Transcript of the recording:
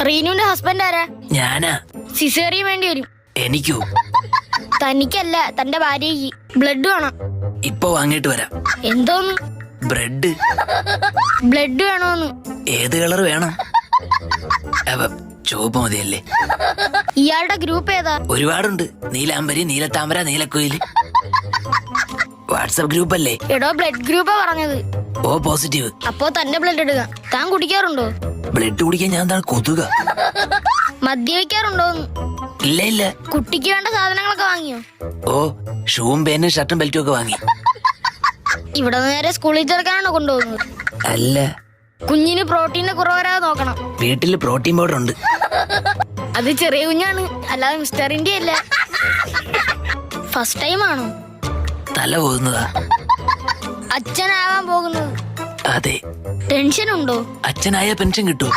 റീനുവിന്റെ husband ആരാ? ഞാനാ. Caesarean വേണ്ടി വരും. എനിക്കോ? തനിക്കല്ല, തന്റെ ഭാര്യയ്ക്ക്. ബ്ലഡ് വേണം. ഇപ്പൊ വാങ്ങിട്ട് വരാം. എന്തോന്ന്? ബ്രെഡ്. ബ്ലഡ് വേണോന്ന്? ഏത് കളർ വേണം? ചുവപ്പ് മതിയല്ലേ? ഇയാളുടെ ഗ്രൂപ്പ് ഏതാ? ഒരുപാടുണ്ട്. നീലാംബരി, നീലത്താമര, നീലക്കുയില്. വാട്സപ്പ് ഗ്രൂപ്പ് അല്ലേ? എടോ, ബ്ലഡ് ഗ്രൂപ്പാ പറഞ്ഞത്. O positive. അപ്പോ തന്നെ ബ്ലഡ് എടുക്ക. താൻ കുടിക്കാറുണ്ടോ? ബ്ലഡ് കുടിക്കാൻ ഞാൻ താൻ കൊതുക. മദ്യപിക്കാറുണ്ടോന്ന്? ഇല്ല ഇല്ല. കുട്ടിക്ക് വേണ്ട സാധനങ്ങളൊക്കെ വാങ്ങിയോ? ഓ, ഷൂവും പേനും ഷർട്ടും ബെൽറ്റും ഒക്കെ വാങ്ങി. ഇവിടെ നേരെ സ്കൂളിൽ ചേർക്കാനാണോ കൊണ്ടുപോകുന്നത്? അല്ല, കുഞ്ഞിന് പ്രോട്ടീന്റെ കുറവ് വരാതെ നോക്കണം. വീട്ടില് പ്രോട്ടീൻ പൗഡർ ഉണ്ട്. അത് ചെറിയ കുഞ്ഞാണ്, അല്ലാതെ മിസ്റ്റർ ഇന്ത്യ അല്ല. ഫസ്റ്റ് ടൈം ആണോ? തല പോകുന്നതാ. അച്ഛനാവാൻ പോകുന്നത്? അതെ. ടെൻഷൻ ഉണ്ടോ? അച്ഛനായ പെൻഷൻ കിട്ടുമോ?